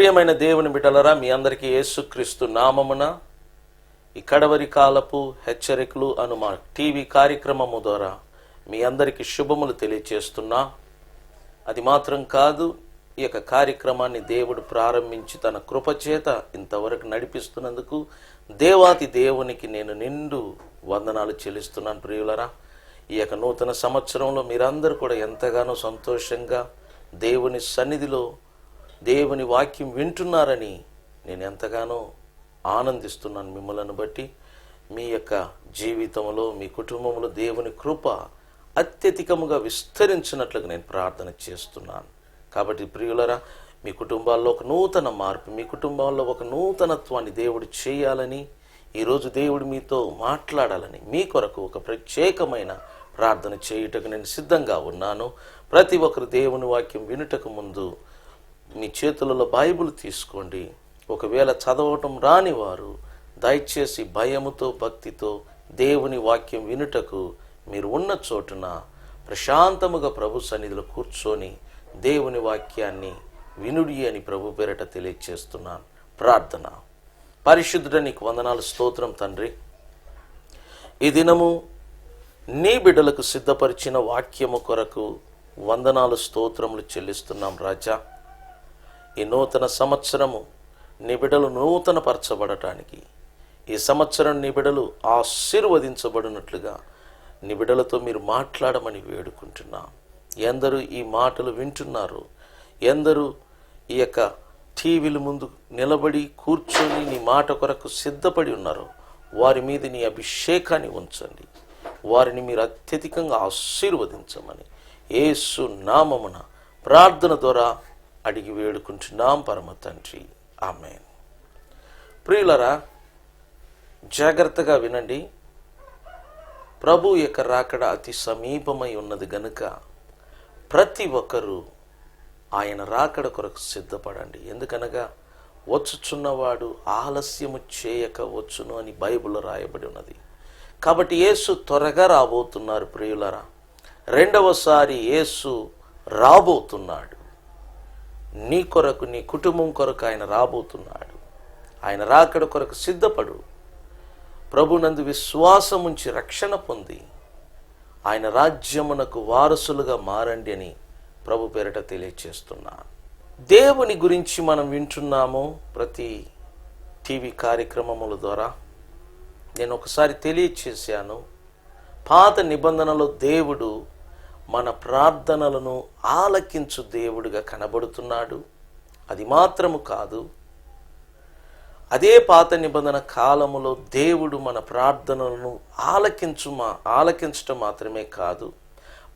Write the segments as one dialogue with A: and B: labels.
A: ప్రియమైన దేవుని బిడ్డలారా, మీ అందరికీ యేసుక్రీస్తు నామమున ఈ కడవరి కాలపు హెచ్చరికలు అను మా టీవీ కార్యక్రమము ద్వారా మీ అందరికీ శుభములు తెలియచేస్తున్నా. అది మాత్రం కాదు, ఈ యొక్క కార్యక్రమాన్ని దేవుడు ప్రారంభించి తన కృపచేత ఇంతవరకు నడిపిస్తున్నందుకు దేవాతి దేవునికి నేను నిండు వందనాలు చెల్లిస్తున్నాను. ప్రియులరా, ఈ యొక్క నూతన సంవత్సరంలో మీరందరూ కూడా ఎంతగానో సంతోషంగా దేవుని సన్నిధిలో దేవుని వాక్యం వింటున్నారని నేను ఎంతగానో ఆనందిస్తున్నాను. మిమ్మల్ని బట్టి మీ యొక్క జీవితంలో, మీ కుటుంబంలో దేవుని కృప అత్యధికముగా విస్తరించినట్లుగా నేను ప్రార్థన చేస్తున్నాను. కాబట్టి ప్రియులరా, మీ కుటుంబాల్లో ఒక నూతన మార్పు, మీ కుటుంబాల్లో ఒక నూతనత్వాన్ని దేవుడు చేయాలని, ఈరోజు దేవుడు మీతో మాట్లాడాలని మీ కొరకు ఒక ప్రత్యేకమైన ప్రార్థన చేయుటకు నేను సిద్ధంగా ఉన్నాను. ప్రతి ఒక్కరు దేవుని వాక్యం వినుటకు ముందు మీ చేతులలో బైబిల్ తీసుకోండి. ఒకవేళ చదవటం రాని వారు దయచేసి భయముతో, భక్తితో దేవుని వాక్యం వినుటకు మీరు ఉన్న చోటున ప్రశాంతముగా ప్రభు సన్నిధిలో కూర్చొని దేవుని వాక్యాన్ని వినుడి అని ప్రభు పేరట తెలియచేస్తున్నాను. ప్రార్థన. పరిశుద్ధుడ, నీకు వందనాలు, స్తోత్రం తండ్రి. ఈ దినము నీ బిడ్డలకు సిద్ధపరిచిన వాక్యము కొరకు వందనాలు, స్తోత్రములు చెల్లిస్తున్నాం రాజా. ఈ నూతన సంవత్సరము నీ బిడ్డలు నూతన పరచబడటానికి, ఈ సంవత్సరం నీ బిడ్డలు ఆశీర్వదించబడినట్లుగా నీ బిడ్డలతో మీరు మాట్లాడమని వేడుకుంటున్నాం. ఎందరూ ఈ మాటలు వింటున్నారు, ఎందరూ ఈ యొక్క టీవీల ముందు నిలబడి కూర్చొని నీ మాట కొరకు సిద్ధపడి ఉన్నారు, వారి మీద నీ అభిషేకాన్ని ఉంచండి. వారిని మీరు అత్యధికంగా ఆశీర్వదించమని యేసు నామమున ప్రార్థన ద్వారా అడిగి వేడుకుంటున్నాం పరమ తండ్రి, ఆమేన్. ప్రియులరా, జాగ్రత్తగా వినండి. ప్రభు యొక్క రాకడ అతి సమీపమై ఉన్నది గనుక ప్రతి ఒక్కరూ ఆయన రాకడ కొరకు సిద్ధపడండి. ఎందుకనగా వచ్చుచున్నవాడు ఆలస్యము చేయక వచ్చును అని బైబిల్లో రాయబడి ఉన్నది. కాబట్టి యేసు త్వరగా రాబోతున్నారు. ప్రియులరా, రెండవసారి యేసు రాబోతున్నాడు. నీ కొరకు, నీ కుటుంబం కొరకు ఆయన రాబోతున్నాడు. ఆయన రాకడ కొరకు సిద్ధపడు. ప్రభునందు విశ్వాసం ఉంచి రక్షణ పొంది ఆయన రాజ్యమునకు వారసులుగా మారండి అని ప్రభు పేరట తెలియచేస్తున్నాను. దేవుని గురించి మనం వింటున్నాము ప్రతి టీవీ కార్యక్రమముల ద్వారా. నేను ఒకసారి తెలియచేశాను, పాత నిబంధనలో దేవుడు మన ప్రార్థనలను ఆలకించు దేవుడిగా కనబడుతున్నాడు. అది మాత్రము కాదు, అదే పాత నిబంధన కాలములో దేవుడు మన ప్రార్థనలను ఆలకించటం మాత్రమే కాదు,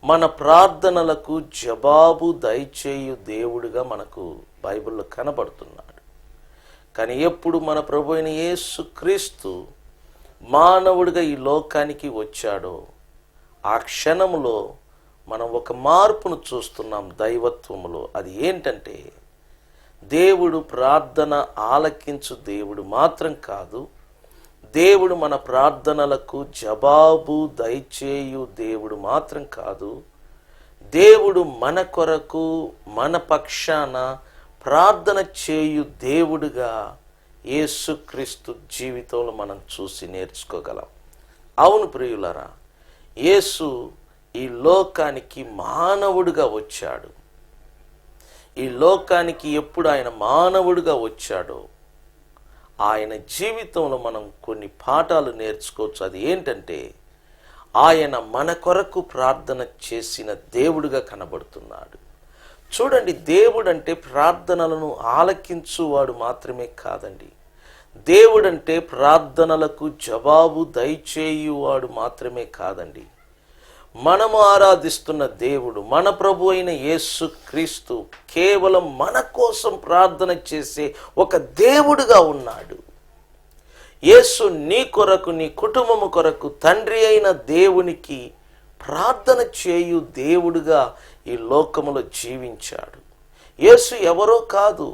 A: మన ప్రార్థనలకు జవాబు దయచేయు దేవుడిగా మనకు బైబిల్లో కనబడుతున్నాడు. కానీ ఎప్పుడు మన ప్రభు అయిన యేసుక్రీస్తు మానవుడిగా ఈ లోకానికి వచ్చాడో ఆ క్షణములో మనం ఒక మార్పును చూస్తున్నాం దైవత్వములో. అది ఏంటంటే, దేవుడు ప్రార్థన ఆలకించు దేవుడు మాత్రం కాదు, దేవుడు మన ప్రార్థనలకు జవాబు దయచేయు దేవుడు మాత్రం కాదు, దేవుడు మన కొరకు, మన పక్షాన ప్రార్థన చేయు దేవుడుగా యేసుక్రీస్తు జీవితంలో మనం చూసి నేర్చుకోగలం. అవును ప్రియులరా, యేసు ఈ లోకానికి మానవుడిగా వచ్చాడు. ఈ లోకానికి ఎప్పుడు ఆయన మానవుడిగా వచ్చాడో ఆయన జీవితంలో మనం కొన్ని పాఠాలు నేర్చుకోవచ్చు. అది ఏంటంటే, ఆయన మన కొరకు ప్రార్థన చేసిన దేవుడిగా కనబడుతున్నాడు. చూడండి, దేవుడంటే ప్రార్థనలను ఆలకించువాడు మాత్రమే కాదండి. దేవుడంటే ప్రార్థనలకు జవాబు దయచేయువాడు మాత్రమే కాదండి. మనము ఆరాధిస్తున్న దేవుడు, మన ప్రభు అయిన యేసుక్రీస్తు కేవలం మన కోసం ప్రార్థన చేసే ఒక దేవుడుగా ఉన్నాడు. యేసు నీ కొరకు, నీ కుటుంబము కొరకు తండ్రి అయిన దేవునికి ప్రార్థన చేయు దేవుడుగా ఈ లోకములో జీవించాడు. యేసు ఎవరో కాదు,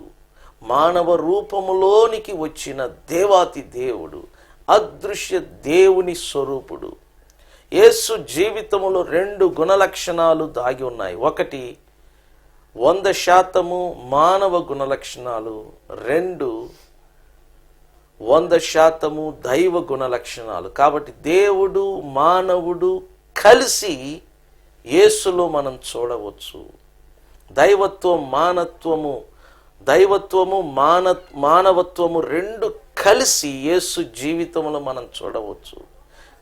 A: మానవ రూపములోనికి వచ్చిన దేవాతి దేవుడు, అదృశ్య దేవుని స్వరూపుడు. యేసు జీవితంలో 2 గుణలక్షణాలు దాగి ఉన్నాయి. ఒకటి, 100% మానవ గుణలక్షణాలు, 2 100% దైవ గుణలక్షణాలు. కాబట్టి దేవుడు మానవుడు కలిసి యేసులో మనం చూడవచ్చు. దైవత్వము మానవత్వము 2 కలిసి యేసు జీవితంలో మనం చూడవచ్చు.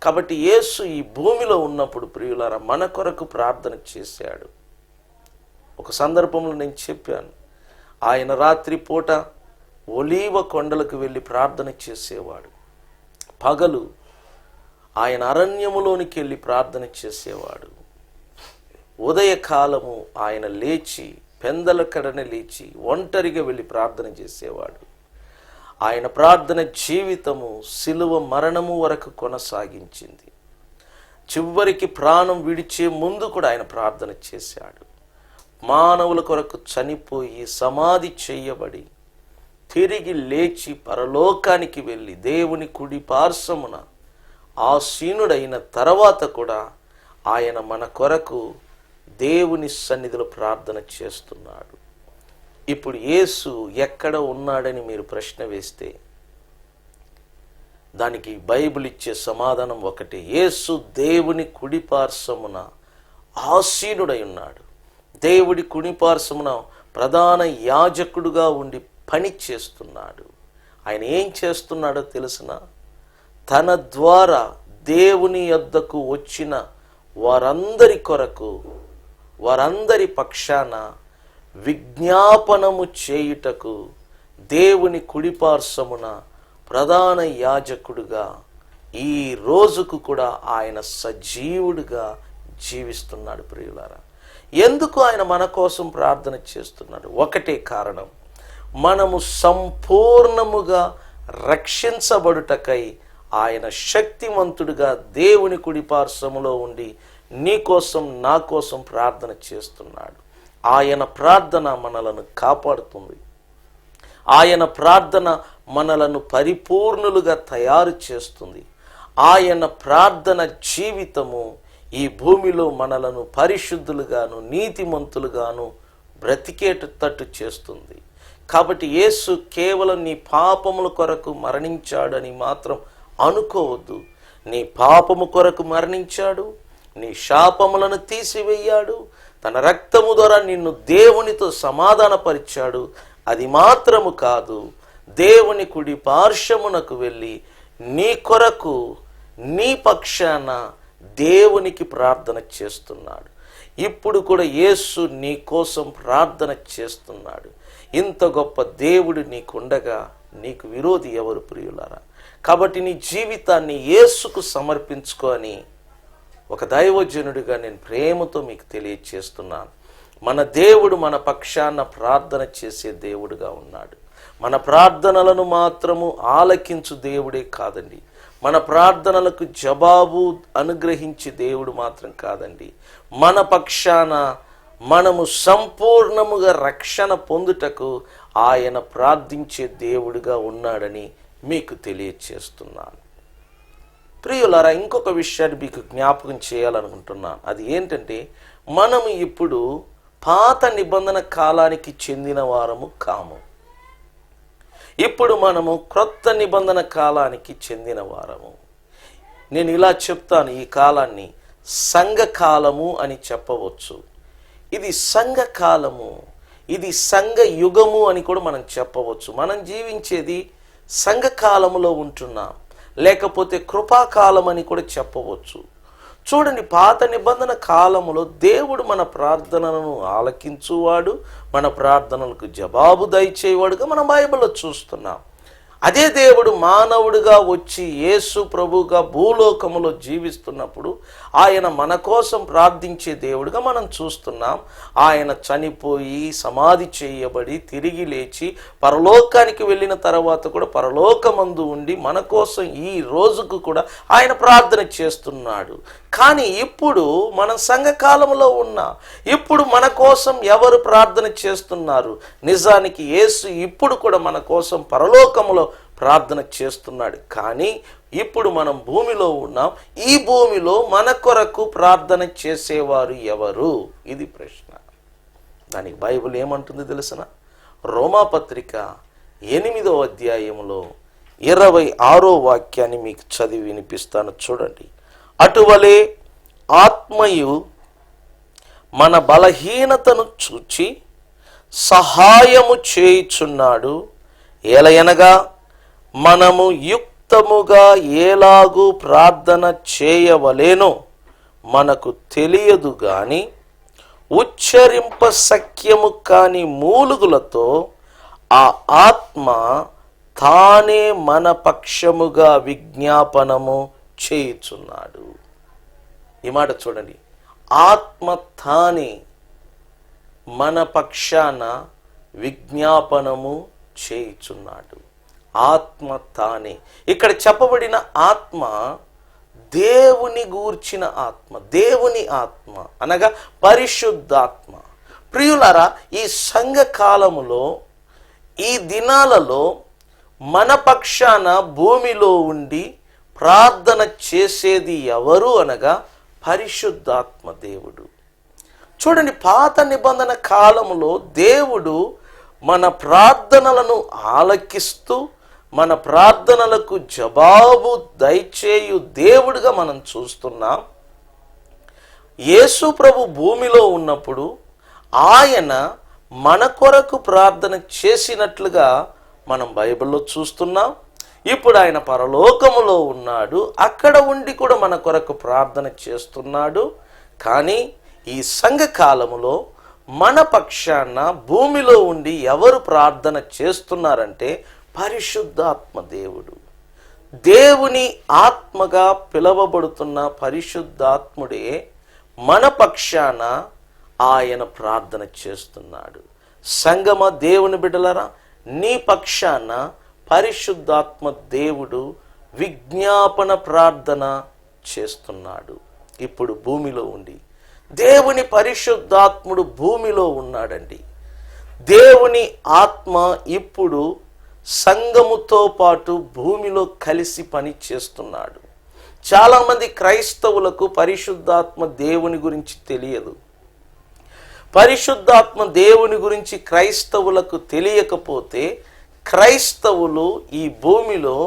A: కాబట్టి యేసు ఈ భూమిలో ఉన్నప్పుడు ప్రియులారా మన కొరకు ప్రార్థన చేశాడు. ఒక సందర్భంలో నేను చెప్పాను, ఆయన రాత్రి పూట ఒలీవ కొండలకు వెళ్ళి ప్రార్థన చేసేవాడు. పగలు ఆయన అరణ్యములోనికి వెళ్ళి ప్రార్థన చేసేవాడు. ఉదయకాలము ఆయన లేచి పెందల కడనే లేచి ఒంటరిగా వెళ్ళి ప్రార్థన చేసేవాడు. ఆయన ప్రార్థన జీవితము సిలువ మరణము వరకు కొనసాగించింది. చివరికి ప్రాణం విడిచే ముందు కూడా ఆయన ప్రార్థన చేశాడు. మానవుల కొరకు చనిపోయి సమాధి చేయబడి తిరిగి లేచి పరలోకానికి వెళ్ళి దేవుని కుడి పార్శ్వమున ఆసీనుడైన తర్వాత కూడా ఆయన మన కొరకు దేవుని సన్నిధిలో ప్రార్థన చేస్తున్నాడు. ఇప్పుడు యేసు ఎక్కడ ఉన్నాడని మీరు ప్రశ్న వేస్తే దానికి బైబిల్ ఇచ్చే సమాధానం ఒకటి. యేసు దేవుని కుడి పార్శ్వమున ఆసీనుడై ఉన్నాడు. దేవుడి కుడి పార్శ్వమున ప్రధాన యాజకుడుగా ఉండి పని చేస్తున్నాడు. ఆయన ఏం చేస్తున్నాడో తెలుసునా? తన ద్వారా దేవుని యొద్దకు వచ్చిన వారందరి కొరకు, వారందరి పక్షాన విజ్ఞాపనము చేయుటకు దేవుని కుడిపార్శ్వమున ప్రధాన యాజకుడుగా ఈ రోజుకు కూడా ఆయన సజీవుడిగా జీవిస్తున్నాడు. ప్రియులారా, ఎందుకు ఆయన మన కోసం ప్రార్థన చేస్తున్నాడు? ఒకటే కారణం, మనము సంపూర్ణముగా రక్షించబడుటకై ఆయన శక్తివంతుడిగా దేవుని కుడిపార్శ్వములో ఉండి నీ కోసం నా కోసం ప్రార్థన చేస్తున్నాడు. ఆయన ప్రార్థన మనలను కాపాడుతుంది. ఆయన ప్రార్థన మనలను పరిపూర్ణులుగా తయారు చేస్తుంది. ఆయన ప్రార్థన జీవితము ఈ భూమిలో మనలను పరిశుద్ధులుగాను నీతిమంతులుగాను బ్రతికేటట్టు చేస్తుంది. కాబట్టి యేసు కేవలం నీ పాపముల కొరకు మరణించాడని మాత్రం అనుకోవద్దు. నీ పాపము కొరకు మరణించాడు, నీ శాపములను తీసివేయాడు, తన రక్తము ద్వారా నిన్ను దేవునితో సమాధానపరిచాడు. అది మాత్రము కాదు, దేవుని కుడి పార్శ్వమునకు వెళ్ళి నీ కొరకు నీ పక్షాన దేవునికి ప్రార్థన చేస్తున్నాడు. ఇప్పుడు కూడా యేసు నీ కోసం ప్రార్థన చేస్తున్నాడు. ఇంత గొప్ప దేవుడు నీకుండగా నీకు విరోధి ఎవరు ప్రియులారా? కాబట్టి నీ జీవితాన్ని యేసుకు సమర్పించుకొని ఒక దైవజనుడిగా నేను ప్రేమతో మీకు తెలియచేస్తున్నాను. మన దేవుడు మన పక్షాన ప్రార్థన చేసే దేవుడుగా ఉన్నాడు. మన ప్రార్థనలను మాత్రము ఆలకించు దేవుడే కాదండి, మన ప్రార్థనలకు జవాబు అనుగ్రహించే దేవుడు మాత్రం కాదండి, మన పక్షాన మనము సంపూర్ణముగా రక్షణ పొందుటకు ఆయన ప్రార్థించే దేవుడిగా ఉన్నాడని మీకు తెలియచేస్తున్నాను. ప్రియులారా, ఇంకొక విషయాన్ని మీకు జ్ఞాపకం చేయాలనుకుంటున్నాను. అది ఏంటంటే, మనము ఇప్పుడు పాత నిబంధన కాలానికి చెందిన వారము కాము. ఇప్పుడు మనము క్రొత్త నిబంధన కాలానికి చెందిన వారము. నేను ఇలా చెప్తాను, ఈ కాలాన్ని సంఘకాలము అని చెప్పవచ్చు. ఇది సంఘకాలము, ఇది సంఘ యుగము అని కూడా మనం చెప్పవచ్చు. మనం జీవించేది సంఘకాలములో ఉంటున్నాం, లేకపోతే కృపాకాలం అని కూడా చెప్పవచ్చు. చూడండి, పాత నిబంధన కాలములో దేవుడు మన ప్రార్థనలను ఆలకించువాడు, మన ప్రార్థనలకు జవాబు దయచేవాడుగా మనం బైబిల్లో చూస్తున్నాం. అదే దేవుడు మానవుడిగా వచ్చి యేసు ప్రభువుగా భూలోకములో జీవిస్తున్నప్పుడు ఆయన మన కోసం ప్రార్థించే దేవుడిగా మనం చూస్తున్నాం. ఆయన చనిపోయి సమాధి చేయబడి తిరిగి లేచి పరలోకానికి వెళ్ళిన తర్వాత కూడా పరలోకమందు ఉండి మన కోసం ఈ రోజుకు కూడా ఆయన ప్రార్థన చేస్తున్నాడు. కానీ ఇప్పుడు మనం సంఘకాలంలో ఉన్నాం. ఇప్పుడు మన కోసం ఎవరు ప్రార్థన చేస్తున్నారు? నిజానికి యేసు ఇప్పుడు కూడా మన కోసం పరలోకములో ప్రార్థన చేస్తున్నాడు. కానీ ఇప్పుడు మనం భూమిలో ఉన్నాం. ఈ భూమిలో మన కొరకు ప్రార్థన చేసేవారు ఎవరు? ఇది ప్రశ్న. దానికి బైబిల్ ఏమంటుంది తెలుసిన? రోమాపత్రిక 8వ అధ్యాయంలో 26వ వాక్యాన్ని మీకు చదివి వినిపిస్తాను, చూడండి. అటువలే ఆత్మయు మన బలహీనతను చూచి సహాయము చేయుచున్నాడు. ఏలయనగా మనము యుక్తముగా ఎలాగూ ప్రార్థన చేయవలెనో మనకు తెలియదు గాని ఉచ్చరింప సఖ్యము కాని మూలుగులతో ఆ ఆత్మ తానే మన పక్షముగా విజ్ఞాపనము చేయుచున్నాడు. ఈ మాట చూడండి. ఆత్మ తానే మన పక్షాన విజ్ఞాపనము చేయుచున్నాడు. ఆత్మ తానే. ఇక్కడ చెప్పబడిన ఆత్మ దేవుని గూర్చిన ఆత్మ, దేవుని ఆత్మ అనగా పరిశుద్ధాత్మ. ప్రియులారా, ఈ సంఘ కాలములో, ఈ దినాలలో మన పక్షాన భూమిలో ఉండి ప్రార్థన చేసేది ఎవరు అనగా పరిశుద్ధాత్మ దేవుడు. చూడండి, పాత నిబంధన కాలములో దేవుడు మన ప్రార్థనలను ఆలకిస్తూ మన ప్రార్థనలకు జవాబు దయచేయు దేవుడిగా మనం చూస్తున్నాం. యేసు ప్రభు భూమిలో ఉన్నప్పుడు ఆయన మన కొరకు ప్రార్థన చేసినట్లుగా మనం బైబిల్లో చూస్తున్నాం. ఇప్పుడు ఆయన పరలోకములో ఉన్నాడు, అక్కడ ఉండి కూడా మన కొరకు ప్రార్థన చేస్తున్నాడు. కానీ ఈ సంఘ కాలములో మన పక్షాన భూమిలో ఉండి ఎవరు ప్రార్థన చేస్తున్నారంటే పరిశుద్ధాత్మ దేవుడు. దేవుని ఆత్మగా పిలువబడుతున్న పరిశుద్ధాత్ముడే మన పక్షాన ఆయన ప్రార్థన చేస్తున్నాడు. సంగమ దేవుని బిడ్డలారా, నీ పక్షాన పరిశుద్ధాత్మ దేవుడు విజ్ఞాపన ప్రార్థన చేస్తున్నాడు. ఇప్పుడు భూమిలో ఉండి దేవుని పరిశుద్ధాత్ముడు భూమిలో ఉన్నాడండి. దేవుని ఆత్మ ఇప్పుడు సంఘముతో పాటు భూమిలో కలిసి పని చేస్తున్నాడు. చాలామంది క్రైస్తవులకు పరిశుద్ధాత్మ దేవుని గురించి తెలియదు. పరిశుద్ధాత్మ దేవుని గురించి క్రైస్తవులకు తెలియకపోతే క్రైస్తవులు ఈ భూమిలో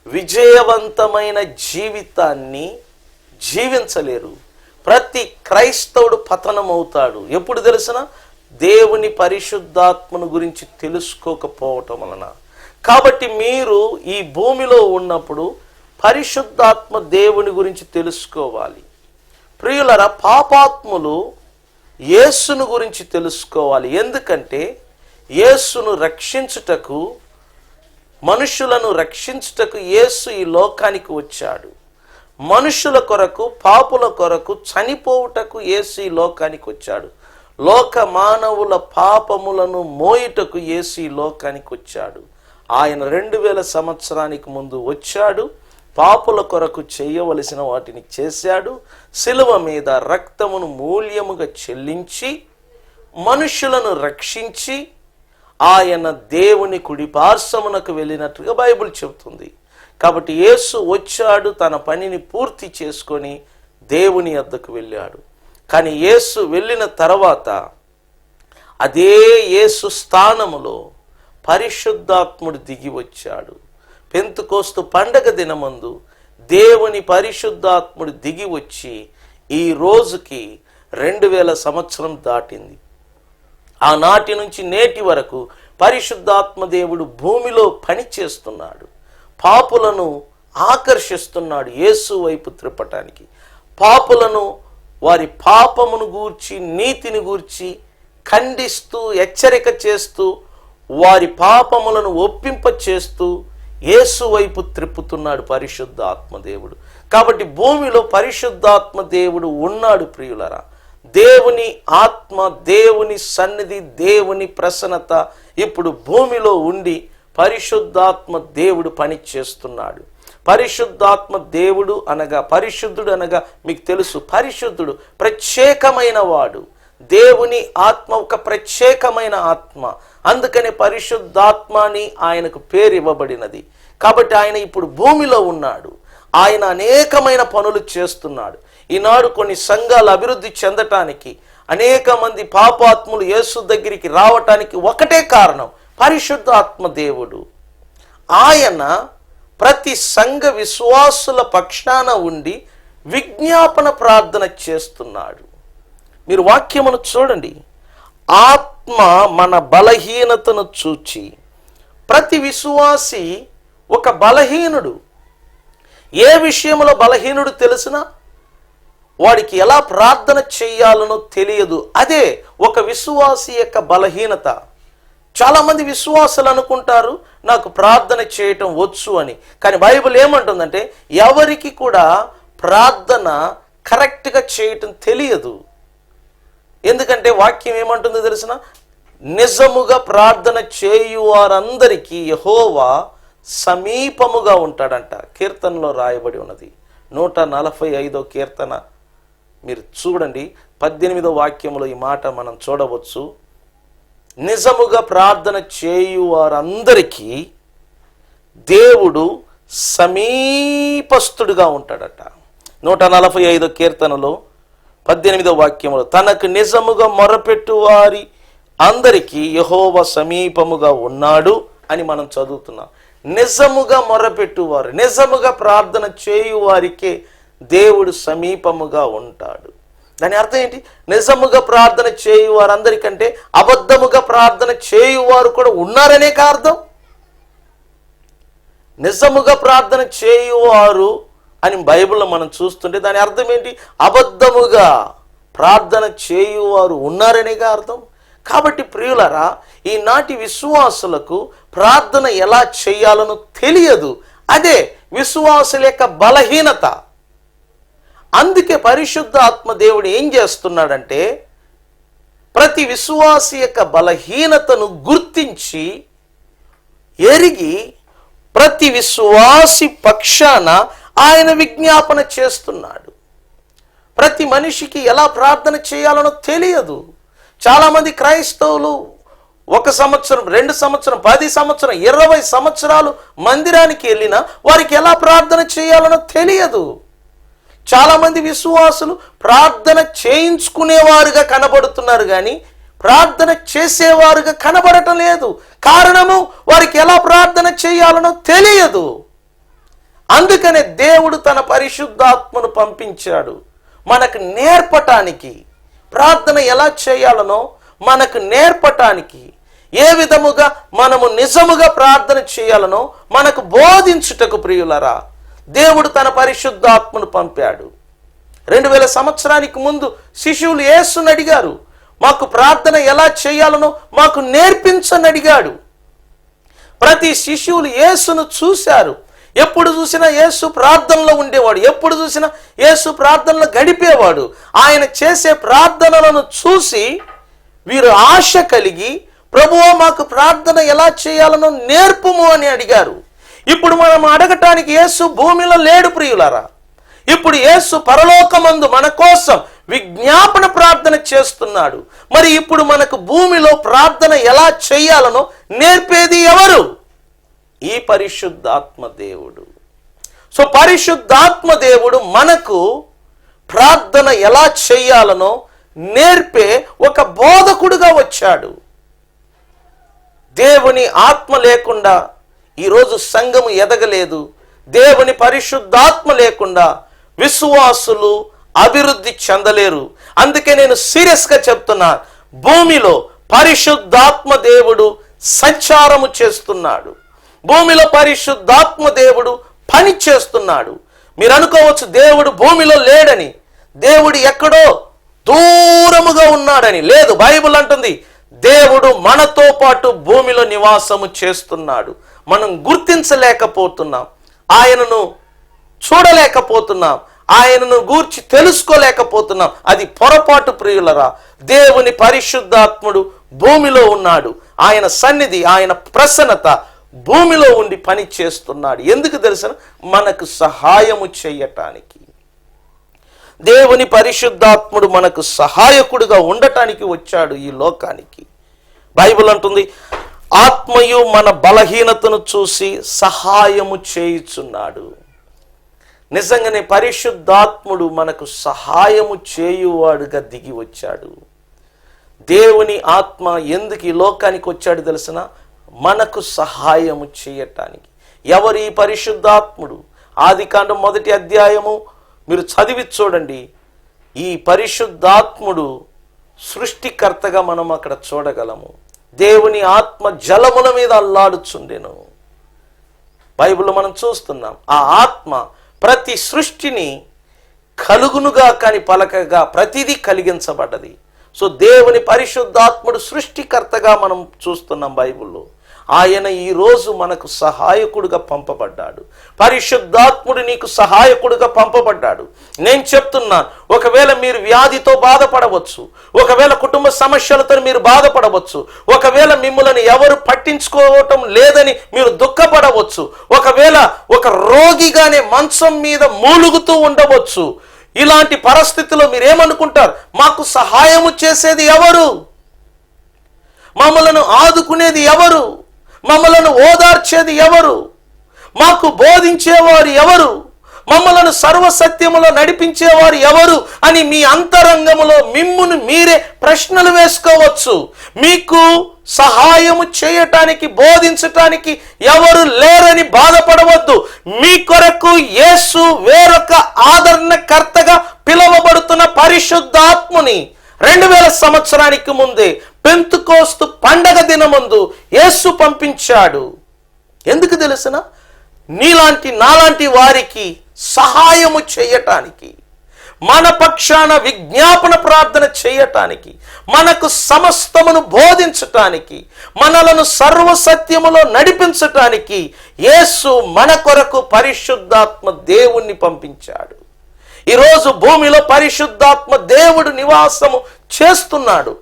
A: విజయవంతమైన జీవితాన్ని జీవించలేరు. ప్రతి క్రైస్తవుడు పతనమవుతాడు. ఎప్పుడు తెలిసిన? దేవుని పరిశుద్ధాత్మను గురించి తెలుసుకోకపోవటం వలన. కాబట్టి మీరు ఈ భూమిలో ఉన్నప్పుడు పరిశుద్ధాత్మ దేవుని గురించి తెలుసుకోవాలి. ప్రియులరా, పాపాత్ములు యేసును గురించి తెలుసుకోవాలి. ఎందుకంటే యేసును రక్షించుటకు, మనుషులను రక్షించుటకు యేసు ఈ లోకానికి వచ్చాడు. మనుషుల కొరకు, పాపుల కొరకు చనిపోవుటకు యేసు ఈ లోకానికి వచ్చాడు. లోక మానవుల పాపములను మోయుటకు యేసు ఈ లోకానికి వచ్చాడు. ఆయన 2000 సంవత్సరానికి ముందు వచ్చాడు. పాపుల కొరకు చేయవలసిన వాటిని చేశాడు. శిలువ మీద రక్తమును మూల్యముగా చెల్లించి మనుషులను రక్షించి ఆయన దేవుని కుడి పార్శ్వమునకు వెళ్ళినట్టుగా బైబిల్ చెబుతుంది. కాబట్టి యేసు వచ్చాడు, తన పనిని పూర్తి చేసుకొని దేవుని యొద్దకు వెళ్ళాడు. కానీ యేసు వెళ్ళిన తర్వాత అదే యేసు స్థానములో పరిశుద్ధాత్ముడు దిగి వచ్చాడు. పెంతెకోస్తు పండగ దినమందు దేవుని పరిశుద్ధాత్ముడు దిగి వచ్చి ఈ రోజుకి 2000 సంవత్సరం దాటింది. ఆనాటి నుంచి నేటి వరకు పరిశుద్ధాత్మ దేవుడు భూమిలో పని చేస్తున్నాడు. పాపులను ఆకర్షిస్తున్నాడు యేసు వైపు త్రిప్పటానికి. పాపులను వారి పాపమును గూర్చి, నీతిని గూర్చి ఖండిస్తూ, హెచ్చరిక చేస్తూ, వారి పాపములను ఒప్పింప చేస్తూ యేసు వైపు త్రిప్పుతున్నాడు పరిశుద్ధాత్మ దేవుడు. కాబట్టి భూమిలో పరిశుద్ధాత్మ దేవుడు ఉన్నాడు. ప్రియులరా, దేవుని ఆత్మ, దేవుని సన్నిధి, దేవుని ప్రసన్నత ఇప్పుడు భూమిలో ఉండి పరిశుద్ధాత్మ దేవుడు పని చేస్తున్నాడు. పరిశుద్ధాత్మ దేవుడు అనగా, పరిశుద్ధుడు అనగా మీకు తెలుసు, పరిశుద్ధుడు ప్రత్యేకమైన వాడు. దేవుని ఆత్మ ఒక ప్రత్యేకమైన ఆత్మ. అందుకని పరిశుద్ధాత్మ అని ఆయనకు పేరు ఇవ్వబడినది. కాబట్టి ఆయన ఇప్పుడు భూమిలో ఉన్నాడు. ఆయన అనేకమైన పనులు చేస్తున్నాడు. ఈనాడు కొన్ని సంఘాలు అభివృద్ధి చెందటానికి అనేక మంది పాపాత్ములు యేసు దగ్గరికి రావటానికి ఒకటే కారణం, పరిశుద్ధాత్మ దేవుడు. ఆయన ప్రతి సంఘ విశ్వాసుల పక్షాన ఉండి విజ్ఞాపన ప్రార్థన చేస్తున్నాడు. మీరు వాక్యమును చూడండి. ఆత్మ మన బలహీనతను చూచి, ప్రతి విశ్వాసి ఒక బలహీనుడు. ఏ విషయంలో బలహీనుడు తెలిసినా వాడికి ఎలా ప్రార్థన చేయాలనో తెలియదు. అదే ఒక విశ్వాసి యొక్క బలహీనత. చాలామంది విశ్వాసులు అనుకుంటారు నాకు ప్రార్థన చేయటం వచ్చు అని. కానీ బైబిల్ ఏమంటుందంటే ఎవరికి కూడా ప్రార్థన కరెక్ట్గా చేయటం తెలియదు. ఎందుకంటే వాక్యం ఏమంటుందో తెలిసిన, నిజముగా ప్రార్థన చేయు వారందరికీ యెహోవా సమీపముగా ఉంటాడంట. కీర్తనలో రాయబడి ఉన్నది. 145వ కీర్తన మీరు చూడండి, 18వ వాక్యంలో ఈ మాట మనం చూడవచ్చు. నిజముగా ప్రార్థన చేయు వారందరికీ దేవుడు సమీపస్తుడుగా ఉంటాడట. 145వ కీర్తనలో 18వ వాక్యంలో, తనకు నిజముగా మొరపెట్టు వారి అందరికీ యెహోవా సమీపముగా ఉన్నాడు అని మనం చదువుతున్నాం. నిజముగా మొరపెట్టువారు, నిజముగా ప్రార్థన చేయు వారికే దేవుడు సమీపముగా ఉంటాడు. దాని అర్థం ఏంటి? నిజముగా ప్రార్థన చేయు వారందరికంటే అబద్ధముగా ప్రార్థన చేయువారు కూడా ఉన్నారనే అర్థం. నిజముగా ప్రార్థన చేయువారు అని బైబిల్లో మనం చూస్తుంటే దాని అర్థం ఏంటి? అబద్ధముగా ప్రార్థన చేయువారు ఉన్నారనేగా అర్థం. కాబట్టి ప్రియులరా, ఈనాటి విశ్వాసులకు ప్రార్థన ఎలా చేయాలనో తెలియదు. అదే విశ్వాసుల యొక్క బలహీనత. అందుకే పరిశుద్ధ ఆత్మ దేవుడు ఏం చేస్తున్నాడంటే ప్రతి విశ్వాసి యొక్క బలహీనతను గుర్తించి ఎరిగి ప్రతి విశ్వాసి పక్షాన ఆయన విజ్ఞాపన చేస్తున్నాడు. ప్రతి మనిషికి ఎలా ప్రార్థన చేయాలనో తెలియదు. చాలామంది క్రైస్తవులు 1 సంవత్సరం, 2 సంవత్సరం, 10 సంవత్సరం, 20 సంవత్సరాలు మందిరానికి వెళ్ళినా వారికి ఎలా ప్రార్థన చేయాలనో తెలియదు. చాలామంది విశ్వాసులు ప్రార్థన చేయించుకునేవారుగా కనబడుతున్నారు కానీ ప్రార్థన చేసేవారుగా కనబడటం లేదు. కారణము వారికి ఎలా ప్రార్థన చేయాలనో తెలియదు. అందుకనే దేవుడు తన పరిశుద్ధాత్మను పంపించాడు మనకు నేర్పటానికి. ప్రార్థన ఎలా చేయాలనో మనకు నేర్పటానికి, ఏ విధముగా మనము నిజముగా ప్రార్థన చేయాలనో మనకు బోధించుటకు ప్రియులరా దేవుడు తన పరిశుద్ధాత్మను పంపాడు. 2000 సంవత్సరానికి ముందు శిష్యులు యేసుని అడిగారు, మాకు ప్రార్థన ఎలా చేయాలనో మాకు నేర్పించని అడిగాడు. ప్రతి శిష్యులు యేసును చూశారు. ఎప్పుడు చూసినా యేసు ప్రార్థనలో ఉండేవాడు, ఎప్పుడు చూసినా యేసు ప్రార్థనలో గడిపేవాడు. ఆయన చేసే ప్రార్థనలను చూసి వీరు ఆశ కలిగి, ప్రభువా మాకు ప్రార్థన ఎలా చేయాలనో నేర్పుము అని అడిగారు. ఇప్పుడు మనం అడగటానికి యేసు భూమిలో లేడు ప్రియులారా. ఇప్పుడు యేసు పరలోకమందు మన కోసం విజ్ఞాపన ప్రార్థన చేస్తున్నాడు. మరి ఇప్పుడు మనకు భూమిలో ప్రార్థన ఎలా చేయాలనో నేర్పేది ఎవరు? ఈ పరిశుద్ధాత్మ దేవుడు. సో పరిశుద్ధాత్మ దేవుడు మనకు ప్రార్థన ఎలా చేయాలనో నేర్పే ఒక బోధకుడుగా వచ్చాడు. దేవుని ఆత్మ లేకుండా ఈరోజు సంఘము ఎదగలేదు. దేవుని పరిశుద్ధాత్మ లేకుండా విశ్వాసులు అభివృద్ధి చెందలేరు. అందుకే నేను సీరియస్గా చెప్తున్నా, భూమిలో పరిశుద్ధాత్మ దేవుడు సంచారము చేస్తున్నాడు. భూమిలో పరిశుద్ధాత్మ దేవుడు పని చేస్తున్నాడు. మీరు అనుకోవచ్చు దేవుడు భూమిలో లేడని, దేవుడు ఎక్కడో దూరముగా ఉన్నాడని. లేదు, బైబిల్ అంటుంది దేవుడు మనతో పాటు భూమిలో నివాసము చేస్తున్నాడు. మనం గుర్తించలేకపోతున్నాం, ఆయనను చూడలేకపోతున్నాం, ఆయనను గూర్చి తెలుసుకోలేకపోతున్నాం. అది పొరపాటు ప్రియులరా. దేవుని పరిశుద్ధాత్ముడు భూమిలో ఉన్నాడు. ఆయన సన్నిధి, ఆయన ప్రసన్నత భూమిలో ఉండి పని చేస్తున్నాడు. ఎందుకు తెలుసా? మనకు సహాయము చేయటానికి. దేవుని పరిశుద్ధాత్ముడు మనకు సహాయకుడుగా ఉండటానికి వచ్చాడు ఈ లోకానికి. బైబిల్ అంటుంది ఆత్మయు మన బలహీనతను చూసి సహాయము చేయుచున్నాడు. నిజంగానే పరిశుద్ధాత్ముడు మనకు సహాయము చేయువాడుగా దిగి వచ్చాడు. దేవుని ఆత్మ ఎందుకు ఈ లోకానికి వచ్చాడు తెలుసిన? మనకు సహాయము చేయటానికి. ఎవరు ఈ పరిశుద్ధాత్ముడు? ఆదికాండం 1వ అధ్యాయము మీరు చదివి చూడండి. ఈ పరిశుద్ధాత్ముడు సృష్టికర్తగా మనం అక్కడ చూడగలము. దేవుని ఆత్మ జలముల మీద అల్లాడుచుండెను. బైబిల్లో మనం చూస్తున్నాం. ఆ ఆత్మ ప్రతి సృష్టిని కలుగునుగా కాని పలకగా ప్రతిదీ కలిగించబడ్డది. సో దేవుని పరిశుద్ధాత్ముడు సృష్టికర్తగా మనం చూస్తున్నాం బైబిల్లో. ఆయన ఈరోజు మనకు సహాయకుడుగా పంపబడ్డాడు. పరిశుద్ధాత్ముడు నీకు సహాయకుడుగా పంపబడ్డాడు. నేను చెప్తున్నా, ఒకవేళ మీరు వ్యాధితో బాధపడవచ్చు, ఒకవేళ కుటుంబ సమస్యలతో మీరు బాధపడవచ్చు, ఒకవేళ మిమ్మల్ని ఎవరు పట్టించుకోవటం లేదని మీరు దుఃఖపడవచ్చు, ఒకవేళ ఒక రోగిగానే మంచం మీద మూలుగుతూ ఉండవచ్చు. ఇలాంటి పరిస్థితుల్లో మీరేమనుకుంటారు? మాకు సహాయము చేసేది ఎవరు? మమ్మలను ఆదుకునేది ఎవరు? మమ్మలను ఓదార్చేది ఎవరు? మాకు బోధించేవారు ఎవరు? మమ్మలను సర్వసత్యములో నడిపించేవారు ఎవరు అని మీ అంతరంగములో మిమ్మును మీరే ప్రశ్నలు వేసుకోవచ్చు. మీకు సహాయము చేయటానికి, బోధించటానికి ఎవరు లేరని బాధపడవద్దు. మీ కొరకు యేసు వేరొక ఆదరణకర్తగా పిలువబడుతున్న పరిశుద్ధాత్ముని 2000 సంవత్సరానికి ముందే పెంతుకోస్తు పండగ దినమందు యేసు పంపించాడు. ఎందుకు తెలుసిన? నీలాంటి నాలాంటి వారికి సహాయము చేయటానికి, మన పక్షాన విజ్ఞాపన ప్రార్థన చేయటానికి, మనకు సమస్తమును బోధించటానికి, మనలను సర్వసత్యములో నడిపించటానికి యేసు మన కొరకు పరిశుద్ధాత్మ దేవుణ్ణి పంపించాడు. ఈరోజు భూమిలో పరిశుద్ధాత్మ దేవుడు నివాసము చేస్తున్నాడు.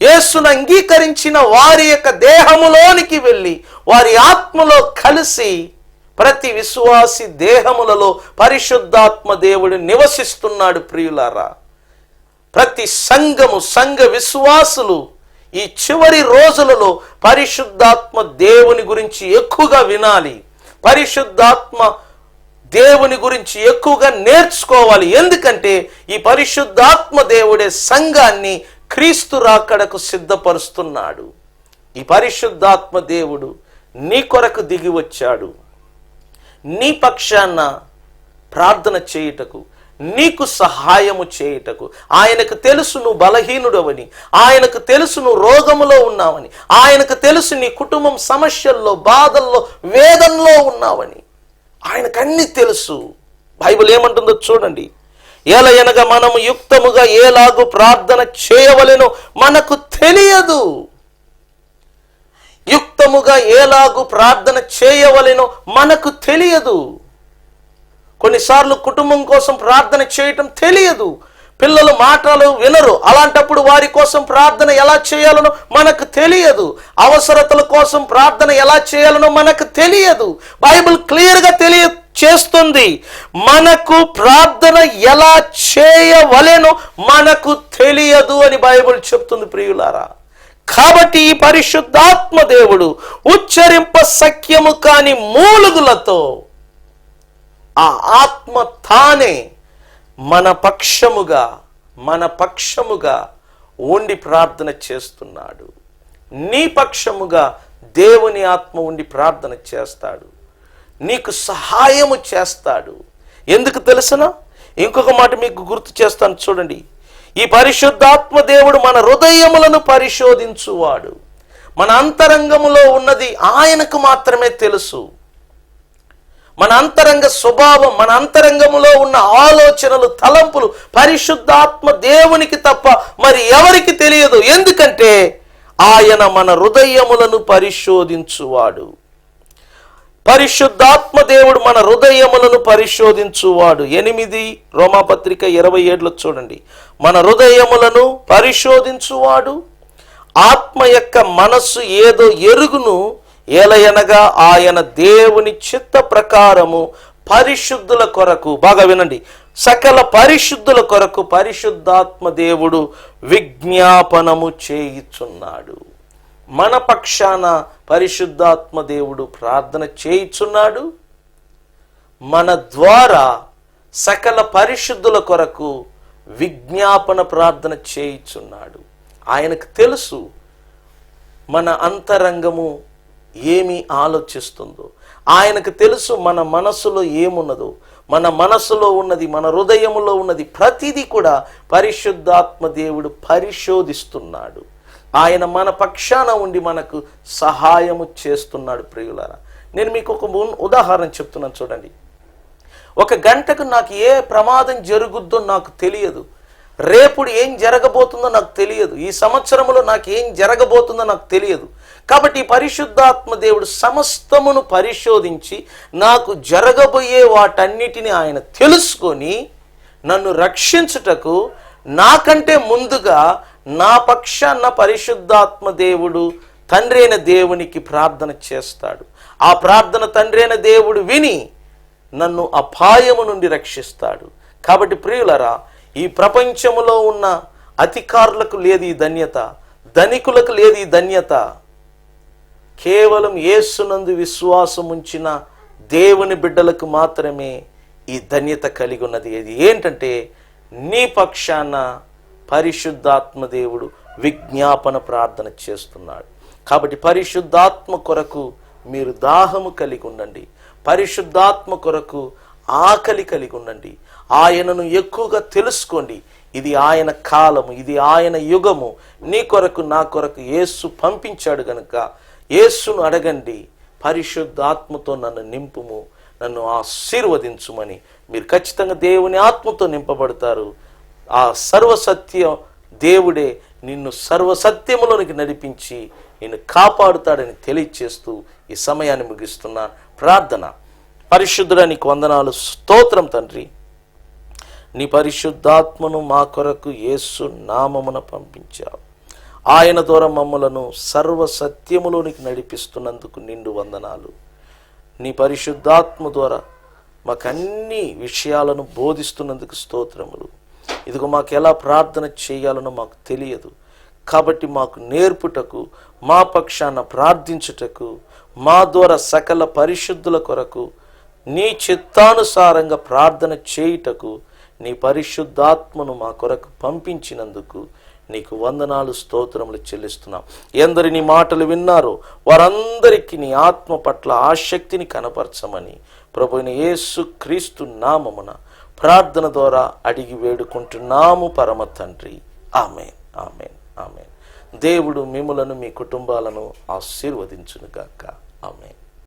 A: యేసును అంగీకరించిన వారి యొక్క దేహములోనికి వెళ్ళి వారి ఆత్మలో కలిసి ప్రతి విశ్వాసి దేహములలో పరిశుద్ధాత్మ దేవుడు నివసిస్తున్నాడు. ప్రియులారా, ప్రతి సంఘ విశ్వాసులు ఈ చివరి రోజులలో పరిశుద్ధాత్మ దేవుని గురించి ఎక్కువగా వినాలి. పరిశుద్ధాత్మ దేవుని గురించి ఎక్కువగా నేర్చుకోవాలి. ఎందుకంటే ఈ పరిశుద్ధాత్మ దేవుడే సంఘాన్ని క్రీస్తు రాకడకు సిద్ధపరుస్తున్నాడు. ఈ పరిశుద్ధాత్మ దేవుడు నీ కొరకు దిగి వచ్చాడు. నీ పక్షాన ప్రార్థన చేయుటకు, నీకు సహాయము చేయుటకు. ఆయనకు తెలుసు నువ్వు బలహీనుడవని, ఆయనకు తెలుసు నువ్వు రోగములో ఉన్నావని, ఆయనకు తెలుసు నీ కుటుంబం సమస్యల్లో, బాధల్లో, వేదనలో ఉన్నావని. ఆయనకన్నీ తెలుసు. బైబిల్ ఏమంటుందో చూడండి. ఏలయనగా మనము యుక్తముగా ఏలాగు ప్రార్థన చేయవలెనో మనకు తెలియదు. యుక్తముగా ఏలాగు ప్రార్థన చేయవలెనో మనకు తెలియదు. కొన్నిసార్లు కుటుంబం కోసం ప్రార్థన చేయటం తెలియదు. పిల్లలు మాటలు వినరు. అలాంటప్పుడు వారి కోసం ప్రార్థన ఎలా చేయాలనో మనకు తెలియదు. అవసరతల కోసం ప్రార్థన ఎలా చేయాలనో మనకు తెలియదు. బైబిల్ క్లియర్గా చేస్తుంది. మనకు ప్రార్థన ఎలా చేయవలెనో మనకు తెలియదు అని బైబిల్ చెప్తుంది. ప్రియులారా, కాబట్టి ఈ పరిశుద్ధాత్మ దేవుడు ఉచ్చరింప సఖ్యము కాని మూలుగులతో ఆ ఆత్మ తానే మన పక్షముగా ఉండి ప్రార్థన చేస్తున్నాడు. నీ పక్షముగా దేవుని ఆత్మ ఉండి ప్రార్థన చేస్తాడు. నీకు సహాయము చేస్తాడు. ఎందుకు తెలుసునా? ఇంకొక మాట మీకు గుర్తు చేస్తాను చూడండి. ఈ పరిశుద్ధాత్మ దేవుడు మన హృదయములను పరిశోధించువాడు. మన అంతరంగములో ఉన్నది ఆయనకు మాత్రమే తెలుసు. మన అంతరంగ స్వభావం, మన అంతరంగములో ఉన్న ఆలోచనలు, తలంపులు పరిశుద్ధాత్మ దేవునికి తప్ప మరి ఎవరికి తెలియదు. ఎందుకంటే ఆయన మన హృదయములను పరిశోధించువాడు. పరిశుద్ధాత్మ దేవుడు మన హృదయములను పరిశోధించువాడు. 8 రోమాపత్రిక 27లో చూడండి. మన హృదయములను పరిశోధించువాడు ఆత్మ యొక్క మనస్సు ఏదో ఎరుగును. ఏలయనగా ఆయన దేవుని చిత్త ప్రకారము పరిశుద్ధుల కొరకు, బాగా వినండి, సకల పరిశుద్ధుల కొరకు పరిశుద్ధాత్మ దేవుడు విజ్ఞాపనము చేయుచున్నాడు. మన పక్షాన పరిశుద్ధాత్మ దేవుడు ప్రార్థన చేయుచున్నాడు. మన ద్వారా సకల పరిశుద్ధుల కొరకు విజ్ఞాపన ప్రార్థన చేయుచున్నాడు. ఆయనకు తెలుసు మన అంతరంగము ఏమి ఆలోచిస్తుందో, ఆయనకు తెలుసు మన మనసులో ఏమున్నదో. మన మనసులో ఉన్నది, మన హృదయములో ఉన్నది ప్రతిదీ కూడా పరిశుద్ధాత్మ దేవుడు పరిశోధిస్తున్నాడు. ఆయన మన పక్షాన ఉండి మనకు సహాయము చేస్తున్నాడు. ప్రియులారా, నేను మీకు ఒక ఉదాహరణ చెప్తున్నాను చూడండి. ఒక గంటకు నాకు ఏ ప్రమాదం జరుగుద్దో నాకు తెలియదు, రేపుడు ఏం జరగబోతుందో నాకు తెలియదు, ఈ సంవత్సరంలో నాకు ఏం జరగబోతుందో నాకు తెలియదు. కాబట్టి పరిశుద్ధాత్మ దేవుడు సమస్తమును పరిశోధించి నాకు జరగబోయే వాటన్నిటిని ఆయన తెలుసుకొని నన్ను రక్షించుటకు నాకంటే ముందుగా నా పక్షాన పరిశుద్ధాత్మ దేవుడు తండ్రి అయిన దేవునికి ప్రార్థన చేస్తాడు. ఆ ప్రార్థన తండ్రి అయిన దేవుడు విని నన్ను అపాయము నుండి రక్షిస్తాడు. కాబట్టి ప్రియులరా, ఈ ప్రపంచములో ఉన్న అధికారులకు లేదు ఈ ధన్యత, ధనికులకు లేదు ఈ ధన్యత. కేవలం యేసునందు విశ్వాసం ఉంచిన దేవుని బిడ్డలకు మాత్రమే ఈ ధన్యత కలిగి ఉన్నది. ఇది ఏంటంటే, నీ పక్షాన పరిశుద్ధాత్మ దేవుడు విజ్ఞాపన ప్రార్థన చేస్తున్నాడు. కాబట్టి పరిశుద్ధాత్మ కొరకు మీరు దాహము కలిగి ఉండండి, పరిశుద్ధాత్మ కొరకు ఆకలి కలిగి ఉండండి, ఆయనను ఎక్కువగా తెలుసుకోండి. ఇది ఆయన కాలము, ఇది ఆయన యుగము. నీ కొరకు నా కొరకు యేసు పంపించాడు గనుక యేసును అడగండి, పరిశుద్ధాత్మతో నన్ను నింపుము, నన్ను ఆశీర్వదించుమని. మీరు ఖచ్చితంగా దేవుని ఆత్మతో నింపబడతారు. ఆ సర్వసత్య దేవుడే నిన్ను సర్వసత్యములోనికి నడిపించి నిన్ను కాపాడుతాడని తెలియచేస్తూ ఈ సమయాన్ని ముగిస్తున్నాను. ప్రార్థన. పరిశుద్ధుడా, నీకు వందనాలు, స్తోత్రం తండ్రి. నీ పరిశుద్ధాత్మను మా కొరకు యేసు నామమున పంపించావు. ఆయన ద్వారా మమ్మలను సర్వసత్యములోనికి నడిపిస్తున్నందుకు నిండు వందనాలు. నీ పరిశుద్ధాత్మ ద్వారా మాకు అన్ని విషయాలను బోధిస్తున్నందుకు స్తోత్రములు. ఇదిగో మాకు ఎలా ప్రార్థన చేయాలనో మాకు తెలియదు, కాబట్టి మాకు నేర్పుటకు, మా పక్షాన ప్రార్థించుటకు, మా ద్వారా సకల పరిశుద్ధుల కొరకు నీ చిత్తానుసారంగా ప్రార్థన చేయుటకు నీ పరిశుద్ధాత్మను మా కొరకు పంపించినందుకు నీకు వందనాలు, స్తోత్రములు చెల్లిస్తున్నాం. ఎందరి నీ మాటలు విన్నారో వారందరికీ నీ ఆత్మ పట్ల ఆసక్తిని కనపరచమని ప్రభువైన యేసు క్రీస్తు నామమున ప్రార్థన ద్వారా అడిగి వేడుకుంటున్నాము పరమ తండ్రి. ఆమేన్, ఆమేన్, ఆమేన్. దేవుడు మిమ్ములను మీ కుటుంబాలను ఆశీర్వదించును గాక. ఆమేన్.